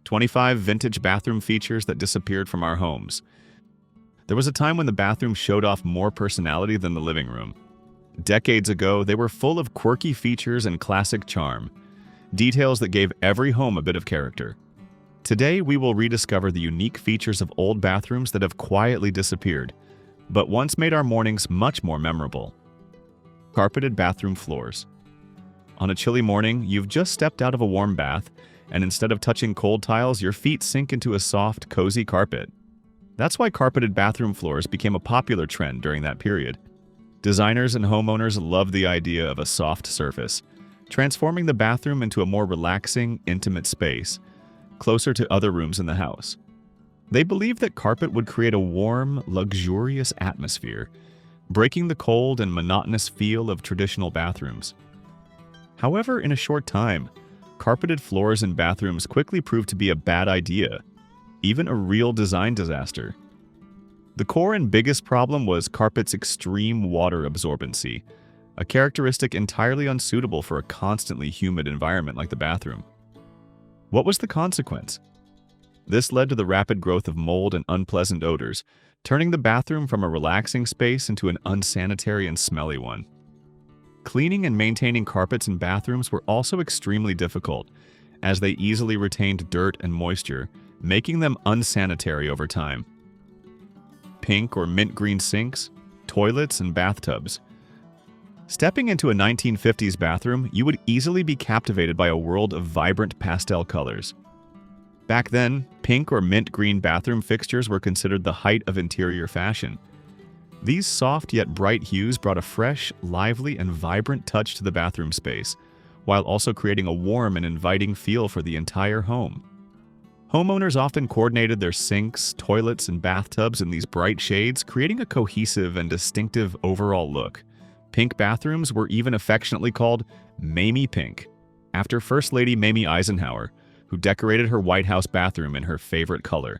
25 vintage bathroom features that disappeared from our homes. There was a time when the bathroom showed off more personality than the living room. Decades ago, they were full of quirky features and classic charm, details that gave every home a bit of character. Today, we will rediscover the unique features of old bathrooms that have quietly disappeared, but once made our mornings much more memorable. Carpeted bathroom floors. On a chilly morning, you've just stepped out of a warm bath, and instead of touching cold tiles, your feet sink into a soft, cozy carpet. That's why carpeted bathroom floors became a popular trend during that period. Designers and homeowners loved the idea of a soft surface, transforming the bathroom into a more relaxing, intimate space, closer to other rooms in the house. They believed that carpet would create a warm, luxurious atmosphere, breaking the cold and monotonous feel of traditional bathrooms. However, in a short time, carpeted floors in bathrooms quickly proved to be a bad idea, even a real design disaster. The core and biggest problem was carpet's extreme water absorbency, a characteristic entirely unsuitable for a constantly humid environment like the bathroom. What was the consequence? This led to the rapid growth of mold and unpleasant odors, turning the bathroom from a relaxing space into an unsanitary and smelly one. Cleaning and maintaining carpets in bathrooms were also extremely difficult, as they easily retained dirt and moisture, making them unsanitary over time. Pink or mint green sinks, toilets, and bathtubs. Stepping into a 1950s bathroom, you would easily be captivated by a world of vibrant pastel colors. Back then, pink or mint green bathroom fixtures were considered the height of interior fashion. These soft yet bright hues brought a fresh, lively, and vibrant touch to the bathroom space, while also creating a warm and inviting feel for the entire home. Homeowners often coordinated their sinks, toilets, and bathtubs in these bright shades, creating a cohesive and distinctive overall look. Pink bathrooms were even affectionately called Mamie Pink, after First Lady Mamie Eisenhower, who decorated her White House bathroom in her favorite color.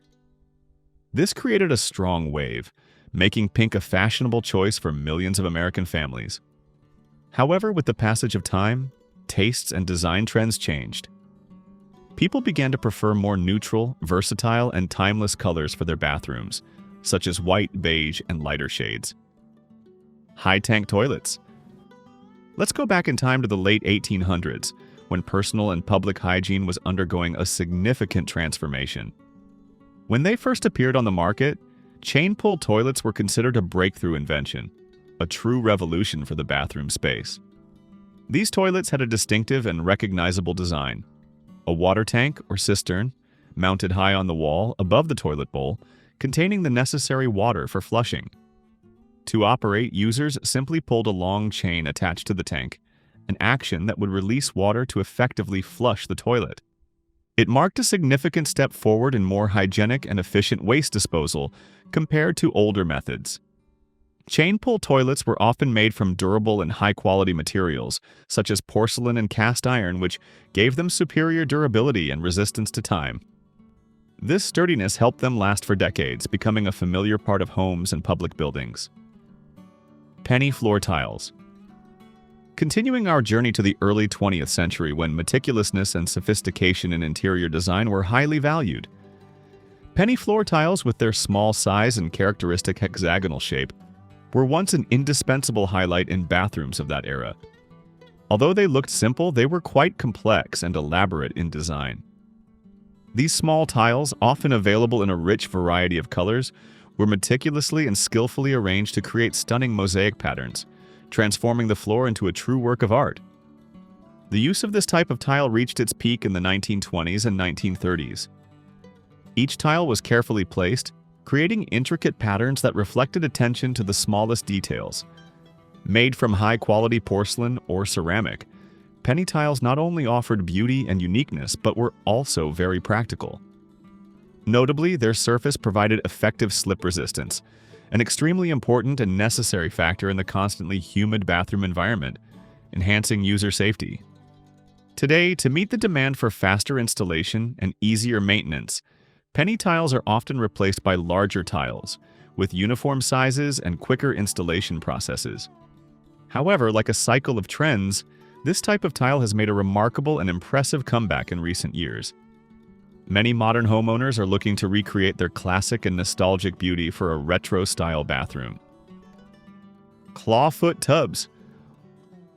This created a strong wave, making pink a fashionable choice for millions of American families. However, with the passage of time, tastes and design trends changed. People began to prefer more neutral, versatile, and timeless colors for their bathrooms, such as white, beige, and lighter shades. High-tank toilets. Let's go back in time to the late 1800s, when personal and public hygiene was undergoing a significant transformation. When they first appeared on the market, chain-pull toilets were considered a breakthrough invention, a true revolution for the bathroom space. These toilets had a distinctive and recognizable design. A water tank or cistern, mounted high on the wall above the toilet bowl, containing the necessary water for flushing. To operate, users simply pulled a long chain attached to the tank, an action that would release water to effectively flush the toilet. It marked a significant step forward in more hygienic and efficient waste disposal compared to older methods. Chain-pull toilets were often made from durable and high-quality materials, such as porcelain and cast iron, which gave them superior durability and resistance to time. This sturdiness helped them last for decades, becoming a familiar part of homes and public buildings. Penny floor tiles. Continuing our journey to the early 20th century when meticulousness and sophistication in interior design were highly valued. Penny floor tiles, with their small size and characteristic hexagonal shape, were once an indispensable highlight in bathrooms of that era. Although they looked simple, they were quite complex and elaborate in design. These small tiles, often available in a rich variety of colors, were meticulously and skillfully arranged to create stunning mosaic patterns, transforming the floor into a true work of art. The use of this type of tile reached its peak in the 1920s and 1930s. Each tile was carefully placed, creating intricate patterns that reflected attention to the smallest details. Made from high-quality porcelain or ceramic, penny tiles not only offered beauty and uniqueness, but were also very practical. Notably, their surface provided effective slip resistance, an extremely important and necessary factor in the constantly humid bathroom environment, enhancing user safety. Today, to meet the demand for faster installation and easier maintenance, penny tiles are often replaced by larger tiles, with uniform sizes and quicker installation processes. However, like a cycle of trends, this type of tile has made a remarkable and impressive comeback in recent years. Many modern homeowners are looking to recreate their classic and nostalgic beauty for a retro-style bathroom. Clawfoot Tubs.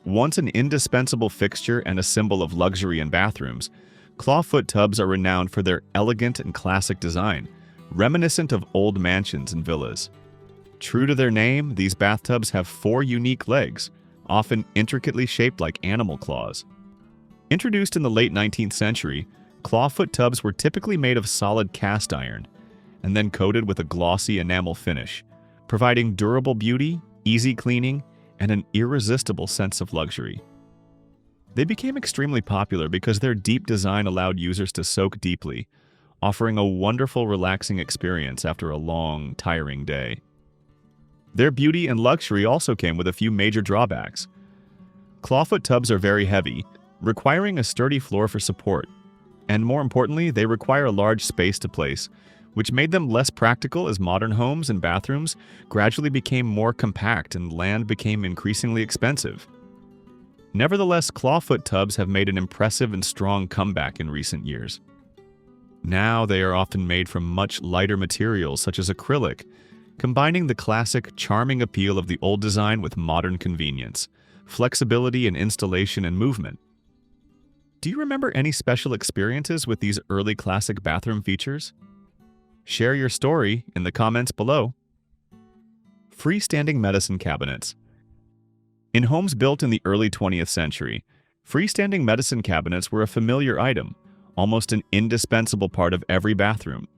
Once an indispensable fixture and a symbol of luxury in bathrooms, clawfoot tubs are renowned for their elegant and classic design, reminiscent of old mansions and villas. True to their name, these bathtubs have 4 unique legs, often intricately shaped like animal claws. Introduced in the late 19th century, clawfoot tubs were typically made of solid cast iron and then coated with a glossy enamel finish, providing durable beauty, easy cleaning, and an irresistible sense of luxury. They became extremely popular because their deep design allowed users to soak deeply, offering a wonderful, relaxing experience after a long, tiring day. Their beauty and luxury also came with a few major drawbacks. Clawfoot tubs are very heavy, requiring a sturdy floor for support, and more importantly, they require a large space to place, which made them less practical as modern homes and bathrooms gradually became more compact and land became increasingly expensive. Nevertheless, clawfoot tubs have made an impressive and strong comeback in recent years. Now they are often made from much lighter materials such as acrylic, combining the classic, charming appeal of the old design with modern convenience, flexibility in installation and movement. Do you remember any special experiences with these early classic bathroom features? Share your story in the comments below. Freestanding medicine cabinets. In homes built in the early 20th century, freestanding medicine cabinets were a familiar item, almost an indispensable part of every bathroom.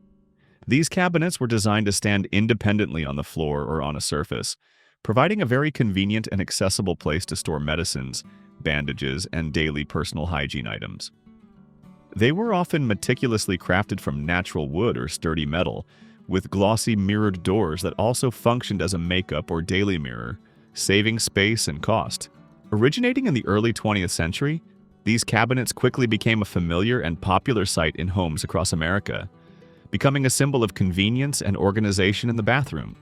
These cabinets were designed to stand independently on the floor or on a surface, providing a very convenient and accessible place to store medicines, bandages, and daily personal hygiene items. They were often meticulously crafted from natural wood or sturdy metal, with glossy mirrored doors that also functioned as a makeup or daily mirror, saving space and cost. Originating in the early 20th century, these cabinets quickly became a familiar and popular sight in homes across America, becoming a symbol of convenience and organization in the bathroom.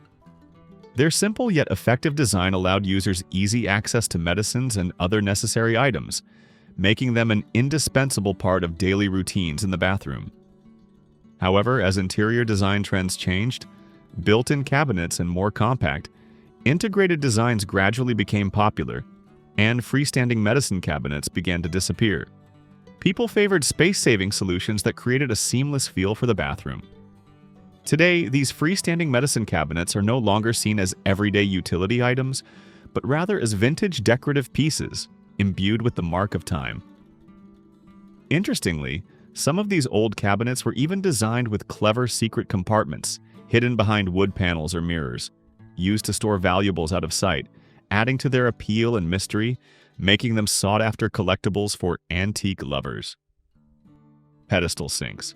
Their simple yet effective design allowed users easy access to medicines and other necessary items, making them an indispensable part of daily routines in the bathroom. However, as interior design trends changed, built-in cabinets and more compact, integrated designs gradually became popular, and freestanding medicine cabinets began to disappear. People favored space-saving solutions that created a seamless feel for the bathroom. Today, these freestanding medicine cabinets are no longer seen as everyday utility items, but rather as vintage decorative pieces, imbued with the mark of time. Interestingly, some of these old cabinets were even designed with clever secret compartments hidden behind wood panels or mirrors, used to store valuables out of sight, adding to their appeal and mystery, making them sought-after collectibles for antique lovers. Pedestal sinks.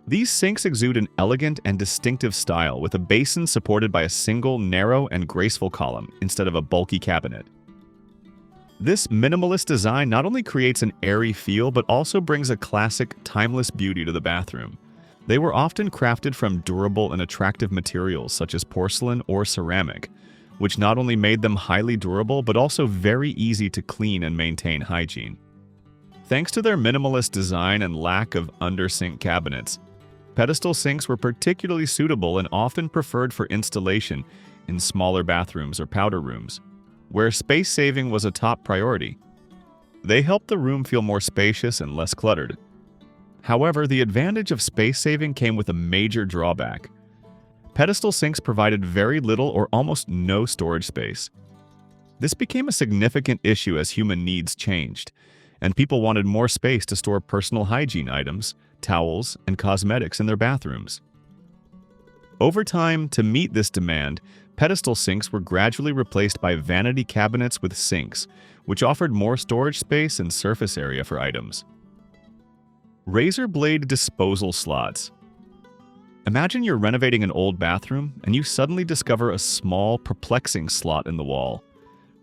These sinks exude an elegant and distinctive style with a basin supported by a single, narrow, and graceful column instead of a bulky cabinet. This minimalist design not only creates an airy feel but also brings a classic, timeless beauty to the bathroom. They were often crafted from durable and attractive materials such as porcelain or ceramic, which not only made them highly durable but also very easy to clean and maintain hygiene. Thanks to their minimalist design and lack of under-sink cabinets, pedestal sinks were particularly suitable and often preferred for installation in smaller bathrooms or powder rooms, where space saving was a top priority. They helped the room feel more spacious and less cluttered. However, the advantage of space saving came with a major drawback. Pedestal sinks provided very little or almost no storage space. This became a significant issue as human needs changed, and people wanted more space to store personal hygiene items, towels, and cosmetics in their bathrooms. Over time, to meet this demand, pedestal sinks were gradually replaced by vanity cabinets with sinks, which offered more storage space and surface area for items. Razor blade disposal slots. Imagine you're renovating an old bathroom and you suddenly discover a small, perplexing slot in the wall,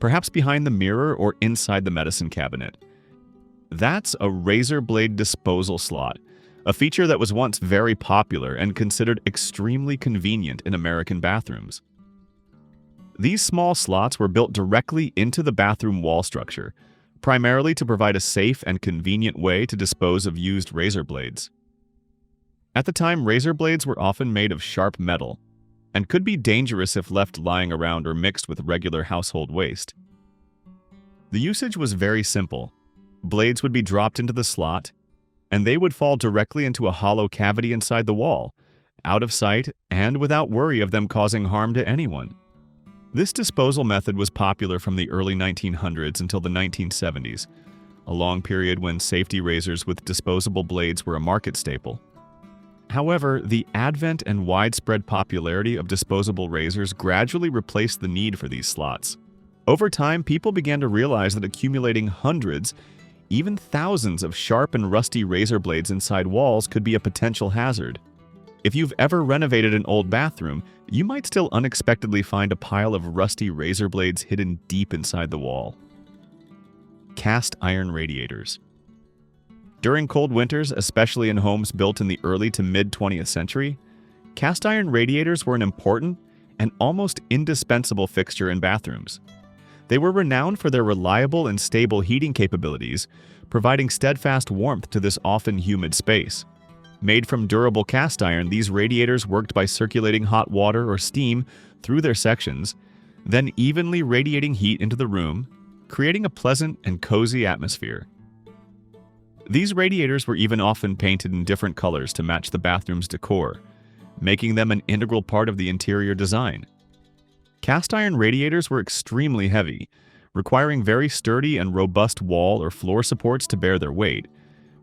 perhaps behind the mirror or inside the medicine cabinet. That's a razor blade disposal slot, a feature that was once very popular and considered extremely convenient in American bathrooms. These small slots were built directly into the bathroom wall structure, primarily to provide a safe and convenient way to dispose of used razor blades. At the time, razor blades were often made of sharp metal and could be dangerous if left lying around or mixed with regular household waste. The usage was very simple. Blades would be dropped into the slot, and they would fall directly into a hollow cavity inside the wall, out of sight and without worry of them causing harm to anyone. This disposal method was popular from the early 1900s until the 1970s, a long period when safety razors with disposable blades were a market staple. However, the advent and widespread popularity of disposable razors gradually replaced the need for these slots. Over time, people began to realize that accumulating hundreds, even thousands of sharp and rusty razor blades inside walls could be a potential hazard. If you've ever renovated an old bathroom, you might still unexpectedly find a pile of rusty razor blades hidden deep inside the wall. Cast iron radiators. During cold winters, especially in homes built in the early to mid-20th century, cast iron radiators were an important and almost indispensable fixture in bathrooms. They were renowned for their reliable and stable heating capabilities, providing steadfast warmth to this often humid space. Made from durable cast iron, these radiators worked by circulating hot water or steam through their sections, then evenly radiating heat into the room, creating a pleasant and cozy atmosphere. These radiators were even often painted in different colors to match the bathroom's decor, making them an integral part of the interior design. Cast iron radiators were extremely heavy, requiring very sturdy and robust wall or floor supports to bear their weight,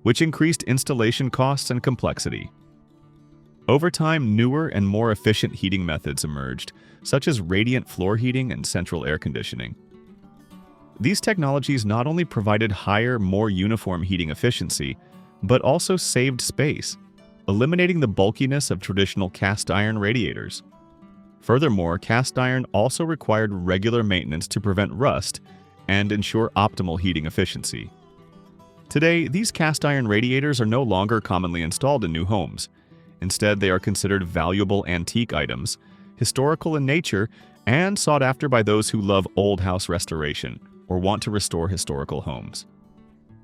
which increased installation costs and complexity. Over time, newer and more efficient heating methods emerged, such as radiant floor heating and central air conditioning. These technologies not only provided higher, more uniform heating efficiency, but also saved space, eliminating the bulkiness of traditional cast iron radiators. Furthermore, cast iron also required regular maintenance to prevent rust and ensure optimal heating efficiency. Today, these cast iron radiators are no longer commonly installed in new homes. Instead, they are considered valuable antique items, historical in nature, and sought after by those who love old house restoration or want to restore historical homes.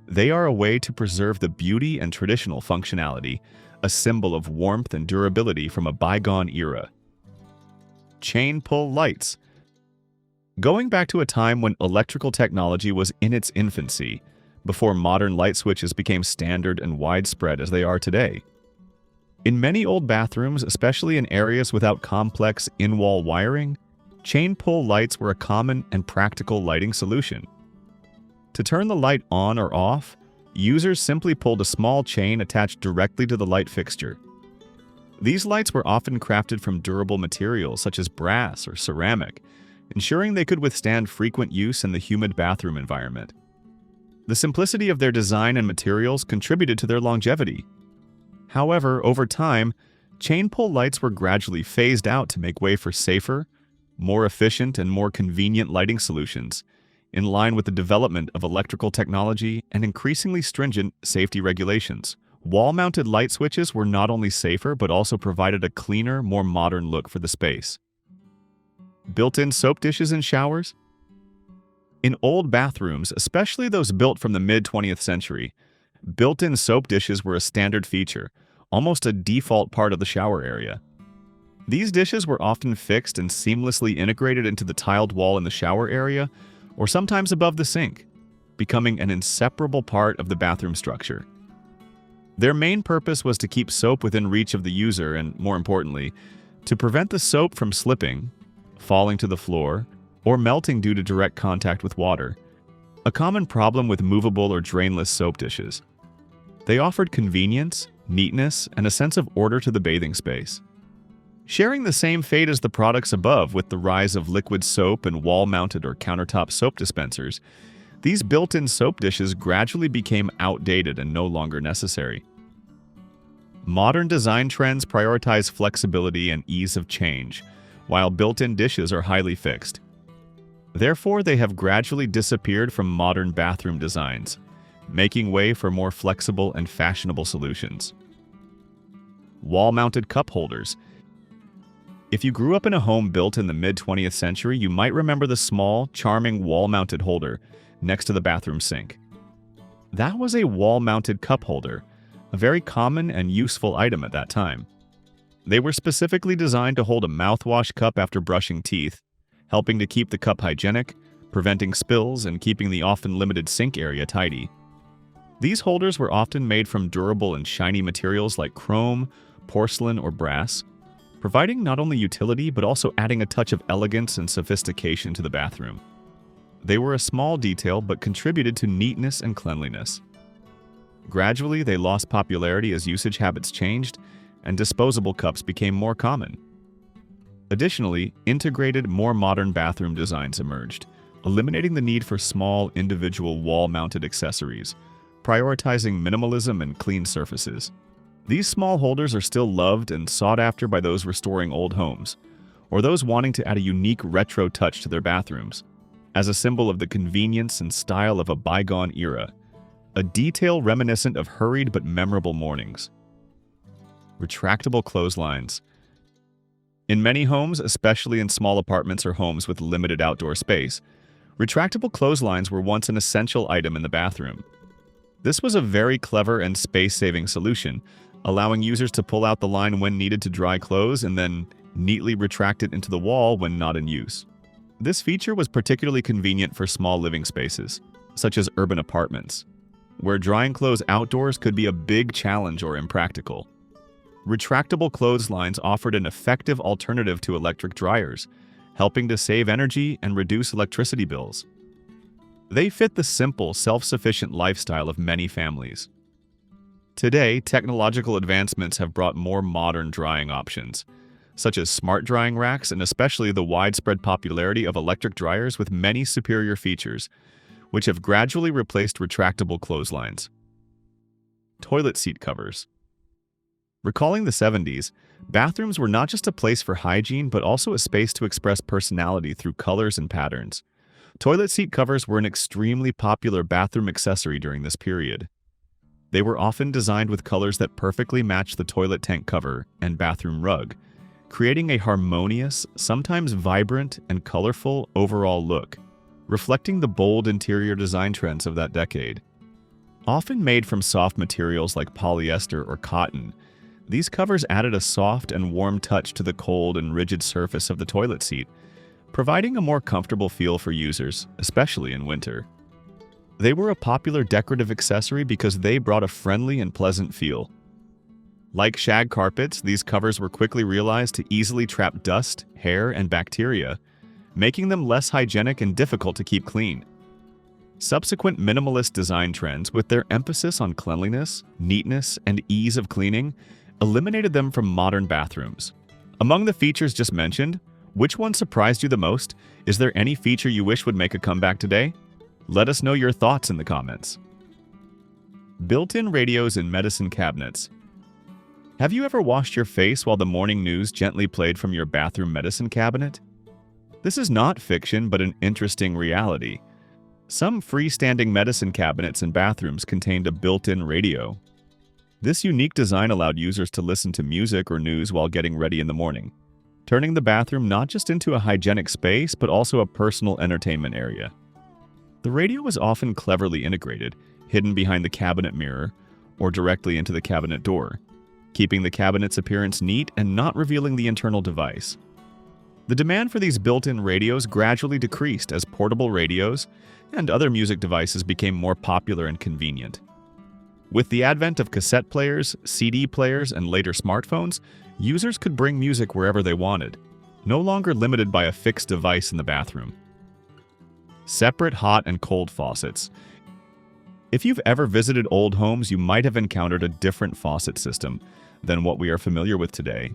They are a way to preserve the beauty and traditional functionality, a symbol of warmth and durability from a bygone era. Chain pull lights. Going back to a time when electrical technology was in its infancy, before modern light switches became standard and widespread as they are today. In many old bathrooms, especially in areas without complex in-wall wiring, chain pull lights were a common and practical lighting solution. To turn the light on or off, users simply pulled a small chain attached directly to the light fixture. These lights were often crafted from durable materials such as brass or ceramic, ensuring they could withstand frequent use in the humid bathroom environment. The simplicity of their design and materials contributed to their longevity. However, over time, chain pull lights were gradually phased out to make way for safer, more efficient, and more convenient lighting solutions, in line with the development of electrical technology and increasingly stringent safety regulations. Wall-mounted light switches were not only safer but also provided a cleaner, more modern look for the space. Built-in soap dishes in showers? In old bathrooms, especially those built from the mid-20th century, built-in soap dishes were a standard feature, almost a default part of the shower area. These dishes were often fixed and seamlessly integrated into the tiled wall in the shower area, or sometimes above the sink, becoming an inseparable part of the bathroom structure. Their main purpose was to keep soap within reach of the user and, more importantly, to prevent the soap from slipping, falling to the floor, or melting due to direct contact with water, a common problem with movable or drainless soap dishes. They offered convenience, neatness, and a sense of order to the bathing space. Sharing the same fate as the products above with the rise of liquid soap and wall-mounted or countertop soap dispensers, these built-in soap dishes gradually became outdated and no longer necessary. Modern design trends prioritize flexibility and ease of change, while built-in dishes are highly fixed. Therefore, they have gradually disappeared from modern bathroom designs, making way for more flexible and fashionable solutions. Wall-mounted cup holders. If you grew up in a home built in the mid-20th century, you might remember the small, charming wall-mounted holder next to the bathroom sink. That was a wall-mounted cup holder, a very common and useful item at that time. They were specifically designed to hold a mouthwash cup after brushing teeth, helping to keep the cup hygienic, preventing spills, and keeping the often limited sink area tidy. These holders were often made from durable and shiny materials like chrome, porcelain, or brass, providing not only utility but also adding a touch of elegance and sophistication to the bathroom. They were a small detail but contributed to neatness and cleanliness. Gradually, they lost popularity as usage habits changed and disposable cups became more common. Additionally, integrated, more modern bathroom designs emerged, eliminating the need for small, individual wall-mounted accessories, prioritizing minimalism and clean surfaces. These small holders are still loved and sought after by those restoring old homes, or those wanting to add a unique retro touch to their bathrooms. As a symbol of the convenience and style of a bygone era, a detail reminiscent of hurried but memorable mornings. Retractable clotheslines. In many homes, especially in small apartments or homes with limited outdoor space, retractable clotheslines were once an essential item in the bathroom. This was a very clever and space-saving solution, allowing users to pull out the line when needed to dry clothes and then neatly retract it into the wall when not in use. This feature was particularly convenient for small living spaces, such as urban apartments, where drying clothes outdoors could be a big challenge or impractical. Retractable clotheslines offered an effective alternative to electric dryers, helping to save energy and reduce electricity bills. They fit the simple, self-sufficient lifestyle of many families. Today, technological advancements have brought more modern drying options, such as smart drying racks and especially the widespread popularity of electric dryers with many superior features, which have gradually replaced retractable clotheslines. Toilet seat covers. Recalling the 70s, bathrooms were not just a place for hygiene but also a space to express personality through colors and patterns. Toilet seat covers were an extremely popular bathroom accessory during this period. They were often designed with colors that perfectly matched the toilet tank cover and bathroom rug, creating a harmonious, sometimes vibrant and colorful overall look, reflecting the bold interior design trends of that decade. Often made from soft materials like polyester or cotton, these covers added a soft and warm touch to the cold and rigid surface of the toilet seat, providing a more comfortable feel for users, especially in winter. They were a popular decorative accessory because they brought a friendly and pleasant feel. Like shag carpets, these covers were quickly realized to easily trap dust, hair, and bacteria, making them less hygienic and difficult to keep clean. Subsequent minimalist design trends, with their emphasis on cleanliness, neatness, and ease of cleaning, eliminated them from modern bathrooms. Among the features just mentioned, which one surprised you the most? Is there any feature you wish would make a comeback today? Let us know your thoughts in the comments. Built-in radios in medicine cabinets. Have you ever washed your face while the morning news gently played from your bathroom medicine cabinet? This is not fiction, but an interesting reality. Some freestanding medicine cabinets in bathrooms contained a built-in radio. This unique design allowed users to listen to music or news while getting ready in the morning, turning the bathroom not just into a hygienic space, but also a personal entertainment area. The radio was often cleverly integrated, hidden behind the cabinet mirror, or directly into the cabinet door, keeping the cabinet's appearance neat and not revealing the internal device. The demand for these built-in radios gradually decreased as portable radios and other music devices became more popular and convenient. With the advent of cassette players, CD players, and later smartphones, users could bring music wherever they wanted, no longer limited by a fixed device in the bathroom. Separate hot and cold faucets. If you've ever visited old homes, you might have encountered a different faucet system than what we are familiar with today.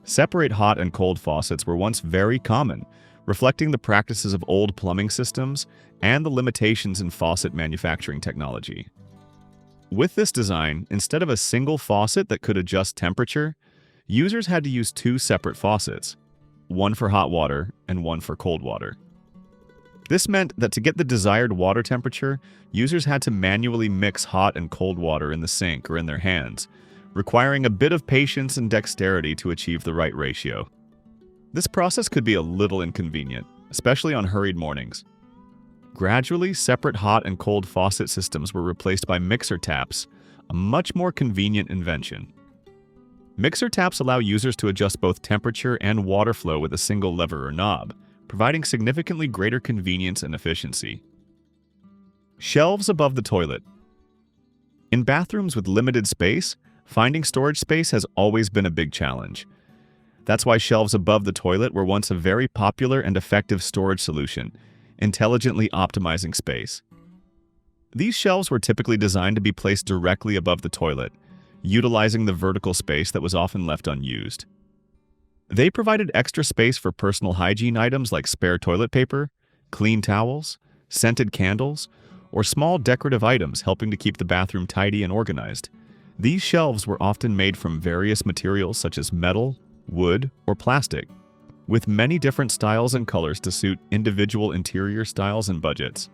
Separate hot and cold faucets were once very common, reflecting the practices of old plumbing systems and the limitations in faucet manufacturing technology. With this design, instead of a single faucet that could adjust temperature, users had to use two separate faucets, one for hot water and one for cold water. This meant that to get the desired water temperature, users had to manually mix hot and cold water in the sink or in their hands, requiring a bit of patience and dexterity to achieve the right ratio. This process could be a little inconvenient, especially on hurried mornings. Gradually, separate hot and cold faucet systems were replaced by mixer taps, a much more convenient invention. Mixer taps allow users to adjust both temperature and water flow with a single lever or knob, providing significantly greater convenience and efficiency. Shelves above the toilet. In bathrooms with limited space, finding storage space has always been a big challenge. That's why shelves above the toilet were once a very popular and effective storage solution, intelligently optimizing space. These shelves were typically designed to be placed directly above the toilet, utilizing the vertical space that was often left unused. They provided extra space for personal hygiene items like spare toilet paper, clean towels, scented candles, or small decorative items, helping to keep the bathroom tidy and organized. These shelves were often made from various materials such as metal, wood, or plastic, with many different styles and colors to suit individual interior styles and budgets.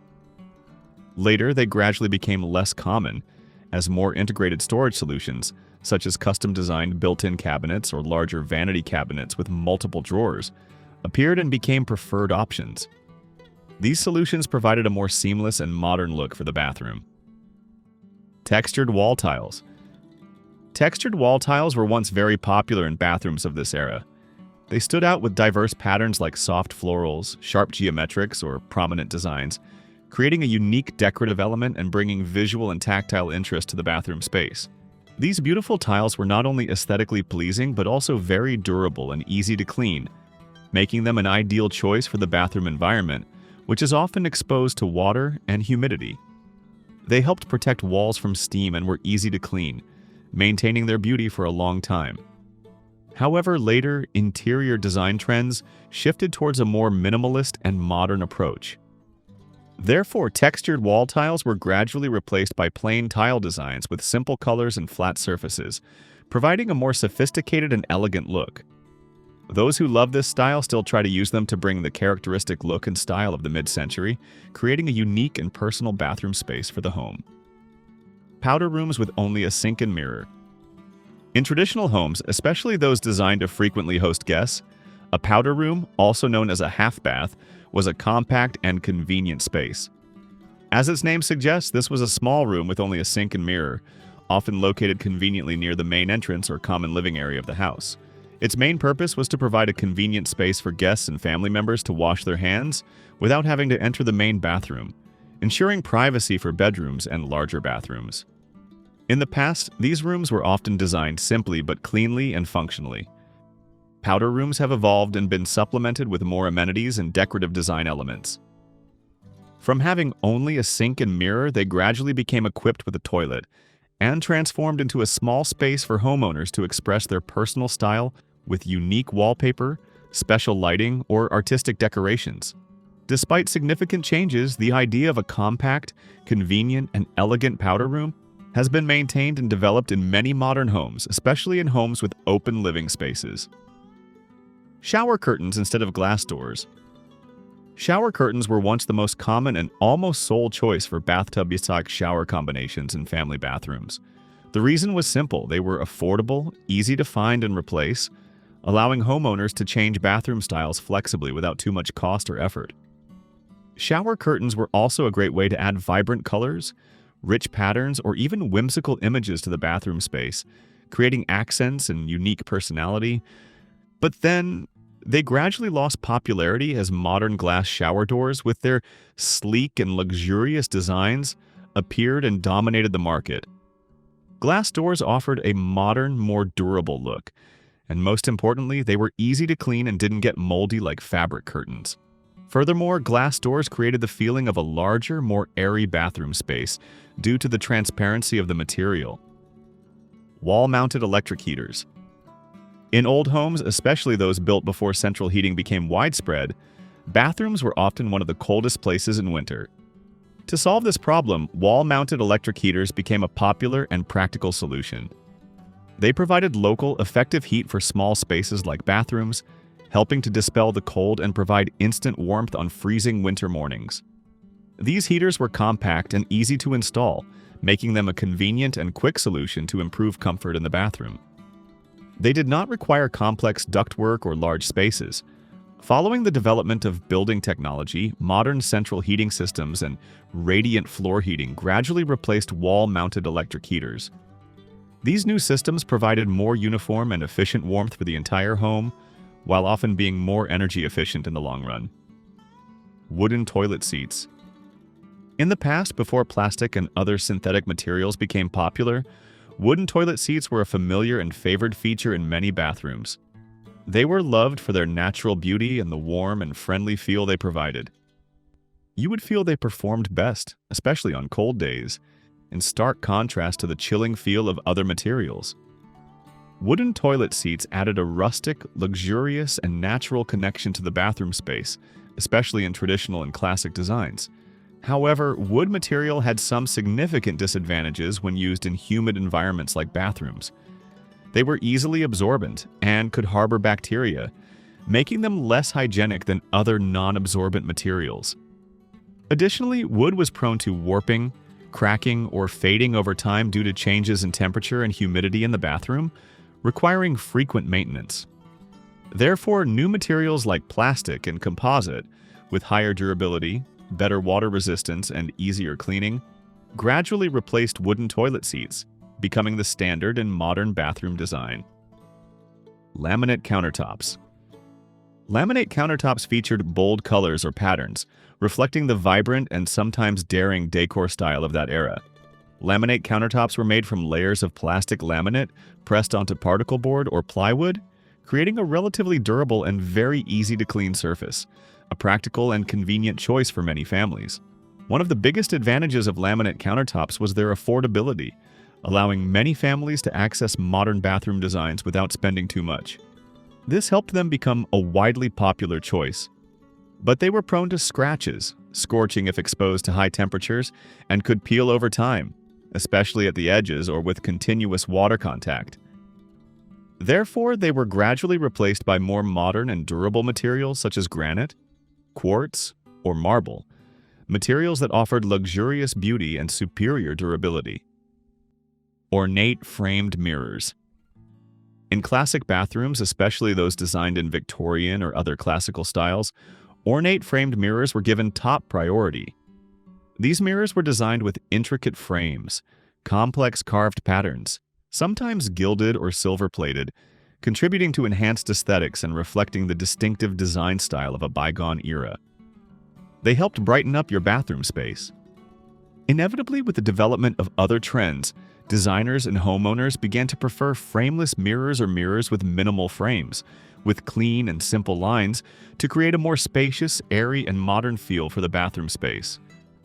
Later, they gradually became less common as more integrated storage solutions, such as custom-designed built-in cabinets or larger vanity cabinets with multiple drawers, appeared and became preferred options. These solutions provided a more seamless and modern look for the bathroom. Textured wall tiles. Textured wall tiles were once very popular in bathrooms of this era. They stood out with diverse patterns like soft florals, sharp geometrics, or prominent designs, creating a unique decorative element and bringing visual and tactile interest to the bathroom space. These beautiful tiles were not only aesthetically pleasing but also very durable and easy to clean, making them an ideal choice for the bathroom environment, which is often exposed to water and humidity. They helped protect walls from steam and were easy to clean, maintaining their beauty for a long time. However, later, interior design trends shifted towards a more minimalist and modern approach. Therefore, textured wall tiles were gradually replaced by plain tile designs with simple colors and flat surfaces, providing a more sophisticated and elegant look. Those who love this style still try to use them to bring the characteristic look and style of the mid-century, creating a unique and personal bathroom space for the home. Powder rooms with only a sink and mirror. In traditional homes, especially those designed to frequently host guests, a powder room, also known as a half bath, was a compact and convenient space. As its name suggests, this was a small room with only a sink and mirror, often located conveniently near the main entrance or common living area of the house. Its main purpose was to provide a convenient space for guests and family members to wash their hands without having to enter the main bathroom, ensuring privacy for bedrooms and larger bathrooms. In the past, these rooms were often designed simply but cleanly and functionally. Powder rooms have evolved and been supplemented with more amenities and decorative design elements. From having only a sink and mirror, they gradually became equipped with a toilet and transformed into a small space for homeowners to express their personal style with unique wallpaper, special lighting, or artistic decorations. Despite significant changes, the idea of a compact, convenient, and elegant powder room has been maintained and developed in many modern homes, especially in homes with open living spaces. Shower curtains instead of glass doors. Shower curtains were once the most common and almost sole choice for bathtub-style shower combinations in family bathrooms. The reason was simple: they were affordable, easy to find and replace, allowing homeowners to change bathroom styles flexibly without too much cost or effort. Shower curtains were also a great way to add vibrant colors, rich patterns, or even whimsical images to the bathroom space, creating accents and unique personality. But then, they gradually lost popularity as modern glass shower doors, with their sleek and luxurious designs, appeared and dominated the market. Glass doors offered a modern, more durable look, and most importantly, they were easy to clean and didn't get moldy like fabric curtains. Furthermore, glass doors created the feeling of a larger, more airy bathroom space due to the transparency of the material. Wall-mounted electric heaters. In old homes, especially those built before central heating became widespread, bathrooms were often one of the coldest places in winter. To solve this problem, wall-mounted electric heaters became a popular and practical solution. They provided local, effective heat for small spaces like bathrooms, helping to dispel the cold and provide instant warmth on freezing winter mornings. These heaters were compact and easy to install, making them a convenient and quick solution to improve comfort in the bathroom. They did not require complex ductwork or large spaces. Following the development of building technology, modern central heating systems and radiant floor heating gradually replaced wall-mounted electric heaters. These new systems provided more uniform and efficient warmth for the entire home, while often being more energy efficient in the long run. Wooden toilet seats. In the past, before plastic and other synthetic materials became popular, wooden toilet seats were a familiar and favored feature in many bathrooms. They were loved for their natural beauty and the warm and friendly feel they provided. You would feel they performed best, especially on cold days, in stark contrast to the chilling feel of other materials. Wooden toilet seats added a rustic, luxurious, and natural connection to the bathroom space, especially in traditional and classic designs. However, wood material had some significant disadvantages when used in humid environments like bathrooms. They were easily absorbent and could harbor bacteria, making them less hygienic than other non-absorbent materials. Additionally, wood was prone to warping, cracking, or fading over time due to changes in temperature and humidity in the bathroom, requiring frequent maintenance. Therefore, new materials like plastic and composite, with higher durability, better water resistance, and easier cleaning, gradually replaced wooden toilet seats, becoming the standard in modern bathroom design. Laminate countertops. Laminate countertops featured bold colors or patterns, reflecting the vibrant and sometimes daring decor style of that era. Laminate countertops were made from layers of plastic laminate pressed onto particle board or plywood, creating a relatively durable and very easy-to-clean surface, a practical and convenient choice for many families. One of the biggest advantages of laminate countertops was their affordability, allowing many families to access modern bathroom designs without spending too much. This helped them become a widely popular choice. But they were prone to scratches, scorching if exposed to high temperatures, and could peel over time, especially at the edges or with continuous water contact. Therefore, they were gradually replaced by more modern and durable materials such as granite, quartz, or marble, materials that offered luxurious beauty and superior durability. Ornate framed mirrors. In classic bathrooms, especially those designed in Victorian or other classical styles, ornate framed mirrors were given top priority. These mirrors were designed with intricate frames, complex carved patterns, sometimes gilded or silver-plated, contributing to enhanced aesthetics and reflecting the distinctive design style of a bygone era. They helped brighten up your bathroom space. Inevitably, with the development of other trends, designers and homeowners began to prefer frameless mirrors or mirrors with minimal frames, with clean and simple lines, to create a more spacious, airy, and modern feel for the bathroom space.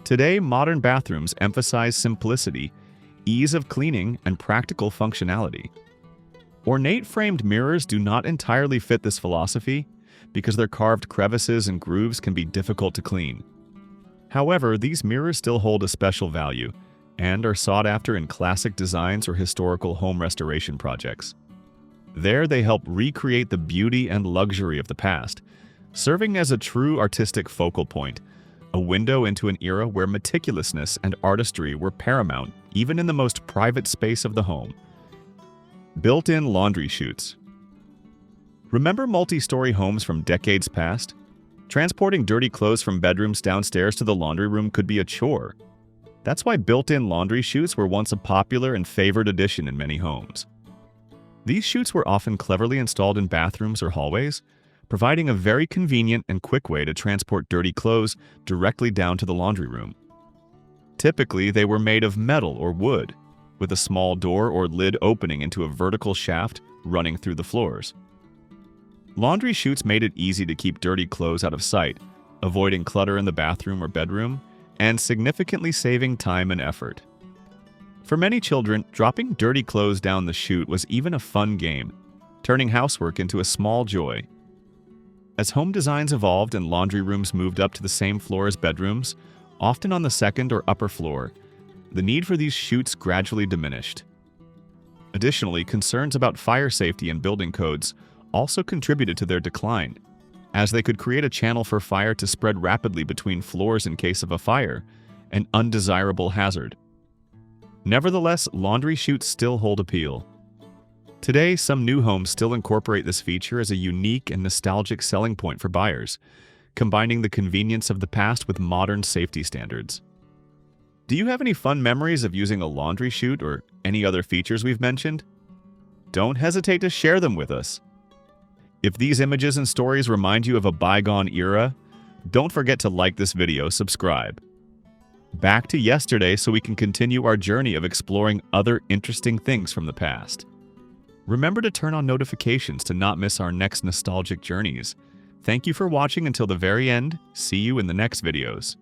Today, modern bathrooms emphasize simplicity, ease of cleaning, and practical functionality. Ornate framed mirrors do not entirely fit this philosophy because their carved crevices and grooves can be difficult to clean. However, these mirrors still hold a special value and are sought after in classic designs or historical home restoration projects. There, they help recreate the beauty and luxury of the past, serving as a true artistic focal point, a window into an era where meticulousness and artistry were paramount even in the most private space of the home. Built-in laundry chutes. Remember multi-story homes from decades past? Transporting dirty clothes from bedrooms downstairs to the laundry room could be a chore. That's why built-in laundry chutes were once a popular and favored addition in many homes. These chutes were often cleverly installed in bathrooms or hallways, providing a very convenient and quick way to transport dirty clothes directly down to the laundry room. Typically, they were made of metal or wood, with a small door or lid opening into a vertical shaft running through the floors. Laundry chutes made it easy to keep dirty clothes out of sight, avoiding clutter in the bathroom or bedroom, and significantly saving time and effort. For many children, dropping dirty clothes down the chute was even a fun game, turning housework into a small joy. As home designs evolved and laundry rooms moved up to the same floor as bedrooms, often on the second or upper floor, the need for these chutes gradually diminished. Additionally, concerns about fire safety and building codes also contributed to their decline, as they could create a channel for fire to spread rapidly between floors in case of a fire, an undesirable hazard. Nevertheless, laundry chutes still hold appeal. Today, some new homes still incorporate this feature as a unique and nostalgic selling point for buyers, combining the convenience of the past with modern safety standards. Do you have any fun memories of using a laundry chute or any other features we've mentioned? Don't hesitate to share them with us. If these images and stories remind you of a bygone era, don't forget to like this video, subscribe. Back to yesterday so we can continue our journey of exploring other interesting things from the past. Remember to turn on notifications to not miss our next nostalgic journeys. Thank you for watching until the very end. See you in the next videos.